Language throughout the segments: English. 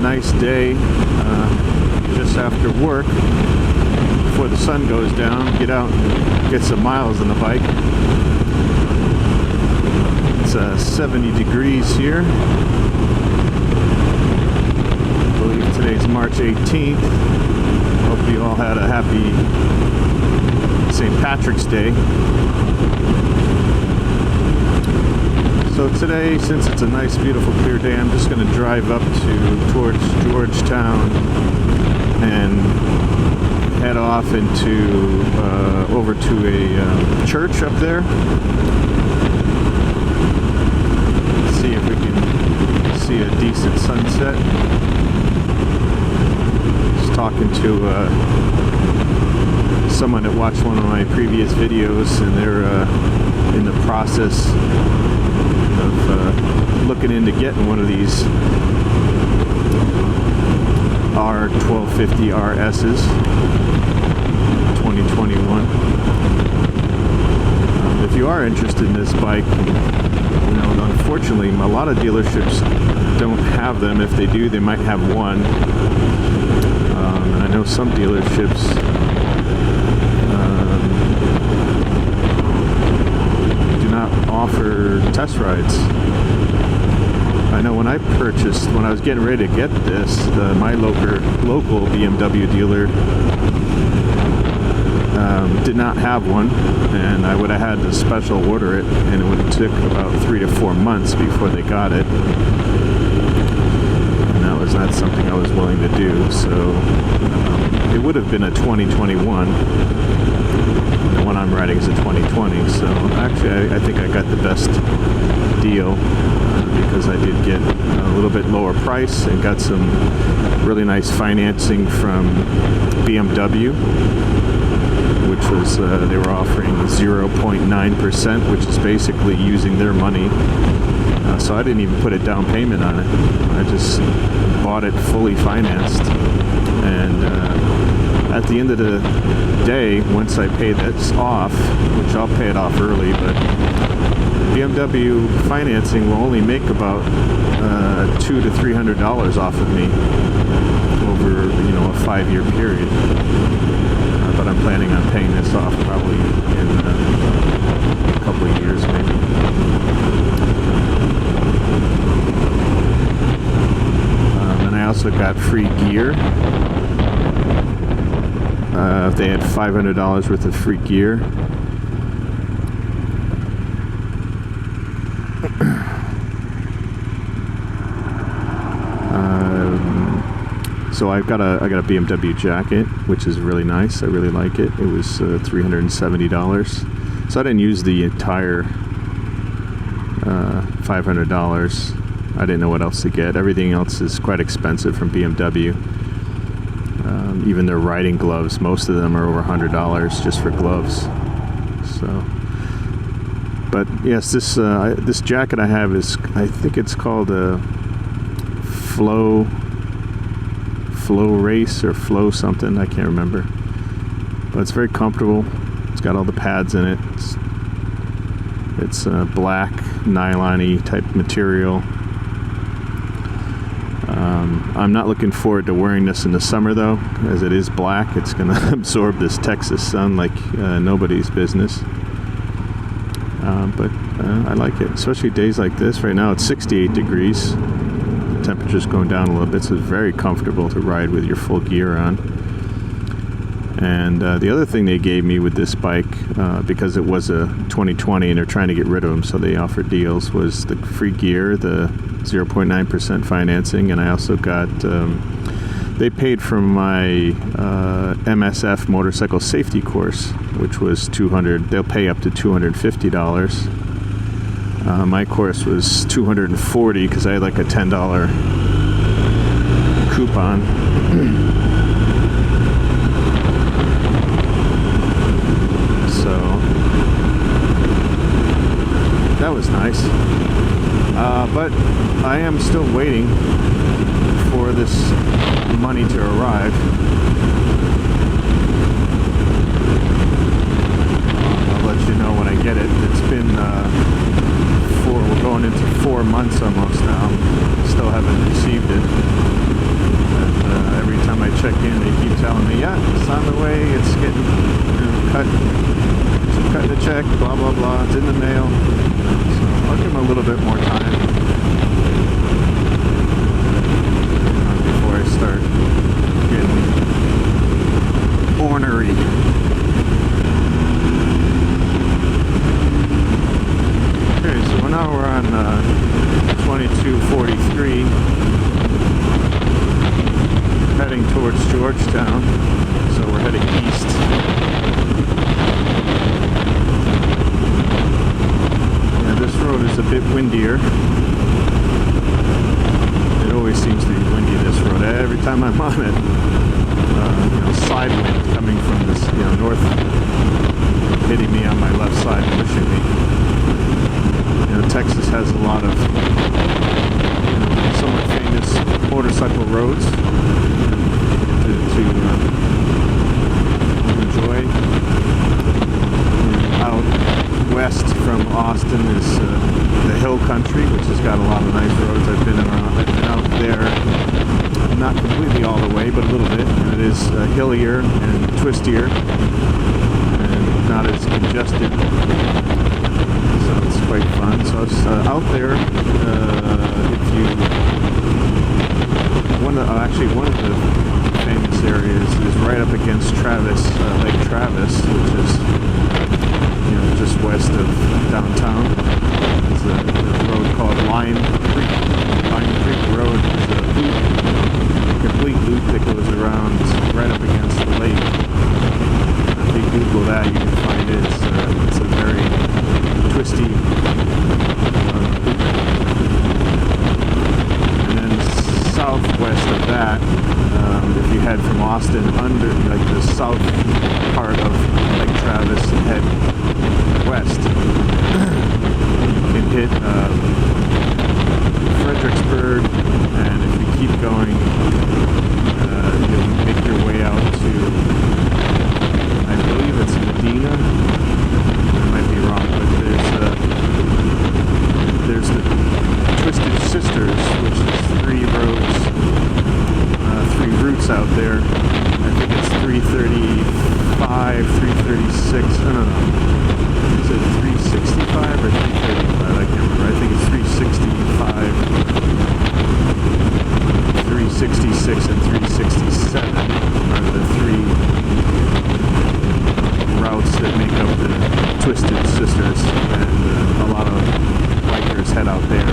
nice day just after work, before the sun goes down, get out and get some miles on the bike. It's 70 degrees here. I believe today's March 18th. Hope you all had a happy St. Patrick's Day. So today, since it's a nice, beautiful, clear day, I'm just going to drive up towards Georgetown and head off into over to a church up there. See if we can see a decent sunset. Just talking to someone that watched one of my previous videos, and they're in the process of looking into getting one of these R1250 RS's 2021. If you are interested in this bike, you know, unfortunately a lot of dealerships don't have them. If they do, they might have one. And I know some dealerships do not offer test rides. I know when I was getting ready to get this, my local BMW dealer did not have one, and I would have had to special order it, and it would have took about 3 to 4 months before they got it, and that was not something I was willing to do. So it would have been a 2021. The one I'm riding is a 2020, so actually I think I got the best deal because I did get a little bit lower price and got some really nice financing from BMW, which was they were offering 0.9%, which is basically using their money. So I didn't even put a down payment on it. I just bought it fully financed, and at the end of the day, once I pay this off, which I'll pay it off early, but BMW financing will only make about $200 to $300 off of me over, you know, a 5-year period. But I'm planning on paying this off probably in a couple of years, maybe. And I also got free gear. They had $500 worth of free gear. So I got a BMW jacket, which is really nice. I really like it. It was $370. So I didn't use the entire $500. I didn't know what else to get. Everything else is quite expensive from BMW. Even their riding gloves, most of them are over $100 just for gloves. So, but yes, this jacket I have is, I think it's called a Flow Race or Flow something, I can't remember. But it's very comfortable. It's got all the pads in it. It's black, nylon-y type material. I'm not looking forward to wearing this in the summer though, as it is black. It's going to absorb this Texas sun like nobody's business. But I like it, especially days like this. Right now it's 68 degrees. The temperature's going down a little bit, so it's very comfortable to ride with your full gear on. And the other thing they gave me with this bike, because it was a 2020 and they're trying to get rid of them, so they offered deals, was the free gear, the 0.9% financing, and I also got, they paid for my MSF motorcycle safety course, which was $200. They'll pay up to $250. My course was $240 because I had like a $10 coupon. So that was nice. But I am still waiting for this money to arrive. I'll let you know when I get it. It's been we're going into 4 months almost now. Still haven't received it. telling me, yeah, it's on the way, it's getting cut the check, blah blah blah, it's in the mail. So I'll give him a little bit more time before I start getting ornery. Okay, so now we're on 2243, heading towards Georgetown, so we're heading east. Yeah, this road is a bit windier. It always seems to be windy, this road. Every time I'm on it, side wind coming from this, north, hitting me on my left side, pushing me. Texas has a lot of somewhat famous motorcycle roads to enjoy. Out west from Austin is the Hill Country, which has got a lot of nice roads. I've been out there, not completely all the way, but a little bit. And it is hillier and twistier and not as congested. So it's quite fun. So it's out there. If you one of the famous areas is right up against Lake Travis, which is just west of downtown. There's a road called Lime Creek Road. It's a complete loop that goes around right up against the lake. If you Google that, you can find it. It's a very twisty loop. And then southwest of that, if you head from Austin under the south part of Lake Travis and head west, you can hit Fredericksburg, and if you keep going, you'll make your way out to, I believe it's Medina. I might be wrong, but there's the Twisted Sisters, which is three routes out there. I think it's 335, 336, I don't know. Is it 365 or 335? I can't remember. I think it's 365, 366, and 367 are the three routes that make up the Twisted Sisters, and a lot of bikers head out there.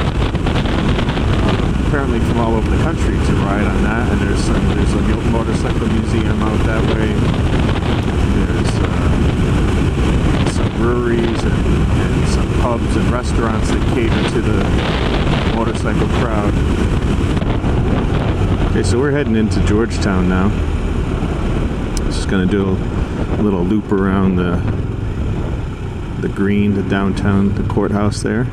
Apparently from all over the country to ride on that, and there's a motorcycle museum out that way. There's some breweries and some pubs and restaurants that cater to the motorcycle crowd. Okay, so we're heading into Georgetown now. Just gonna do a little loop around the green, the downtown, the courthouse there.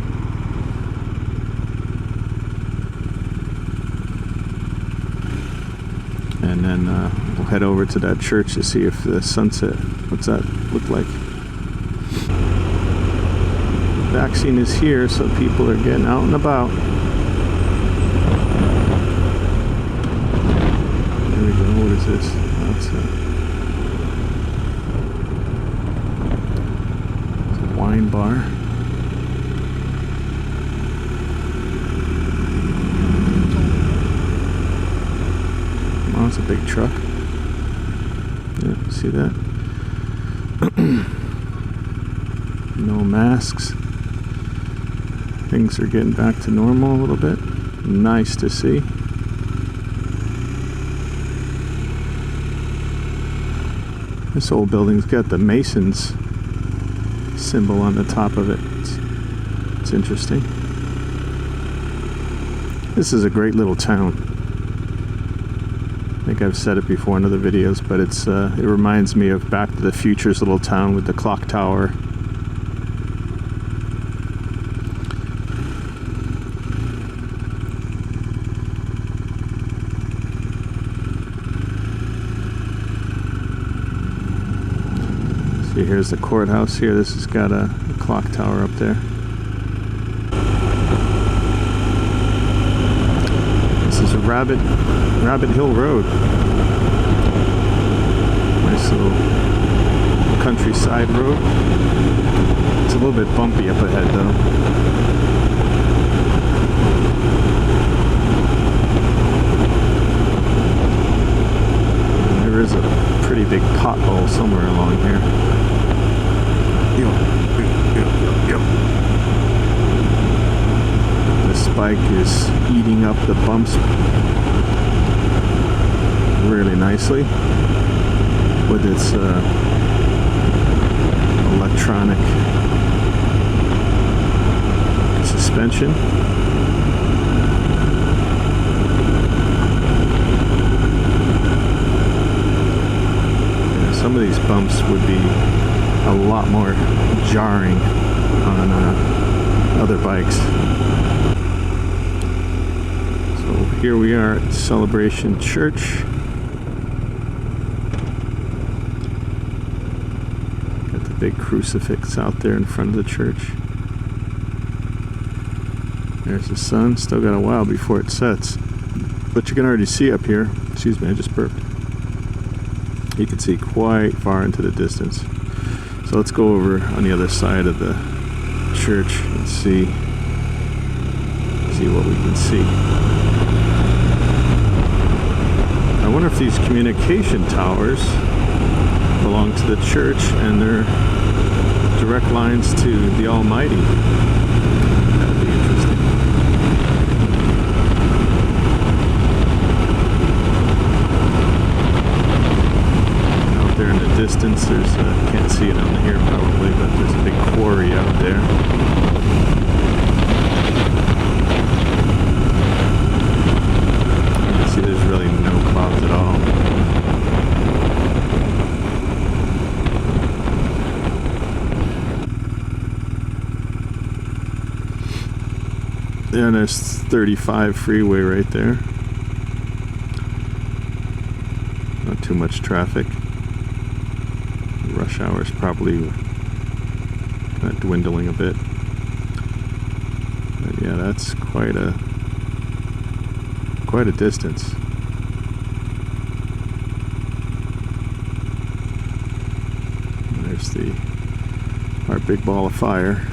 And then we'll head over to that church to see if the sunset, what's that look like. The vaccine is here, so people are getting out and about. There we go, what is this? That's it's a wine bar. Oh, it's a big truck. Yeah, see that? No masks. Things are getting back to normal a little bit. Nice to see. This old building's got the Masons symbol on the top of it. It's interesting. This is a great little town. I think I've said it before in other videos, but it reminds me of Back to the Future's little town with the clock tower. See, here's the courthouse here. This has got a clock tower up there. This is a Rabbit Hill Road. Nice little countryside road. It's a little bit bumpy up ahead though. And there is a pretty big pothole somewhere along here. Yep. This bike is eating up the bumps really nicely with its electronic suspension. Yeah, some of these bumps would be a lot more jarring on other bikes. So here we are at Celebration Church. Got the big crucifix out there in front of the church. There's the sun. Still got a while before it sets, but you can already see up here. Excuse me, I just burped. You can see quite far into the distance. So let's go over on the other side of the church and see what we can see. I wonder if these communication towers belong to the church and they're direct lines to the Almighty. That would be interesting. Out there in the distance, there's can't see it on here probably, but there's a big quarry out there. You can see there's really no clouds at all. Yeah, there's 35 freeway right there. Not too much traffic. Rush hour is probably kind of dwindling a bit. But yeah, that's quite a distance. And there's our big ball of fire.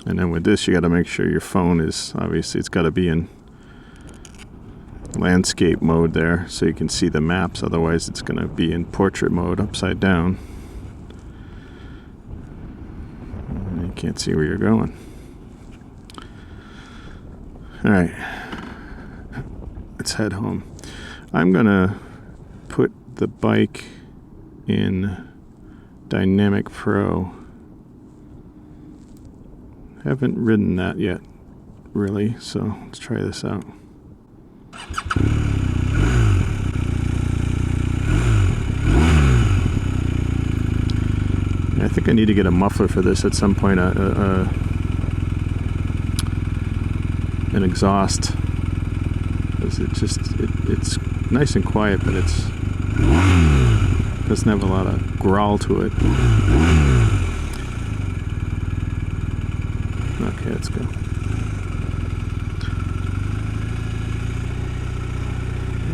And then with this, you got to make sure your phone is, obviously it's got to be in landscape mode there so you can see the maps, otherwise it's going to be in portrait mode upside down. And you can't see where you're going. Alright, let's head home. I'm going to put the bike in Dynamic Pro. Haven't ridden that yet, really, so let's try this out. I think I need to get a muffler for this at some point, an exhaust, because it's nice and quiet, but it doesn't have a lot of growl to it. Okay, let's go.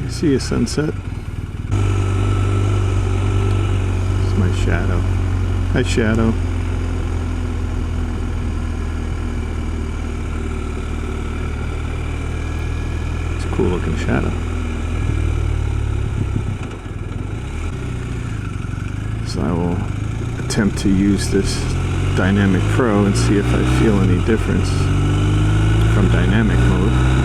I see a sunset. This is my shadow. Hi, shadow. It's a cool looking shadow. So I will attempt to use this Dynamic Pro and see if I feel any difference from dynamic mode.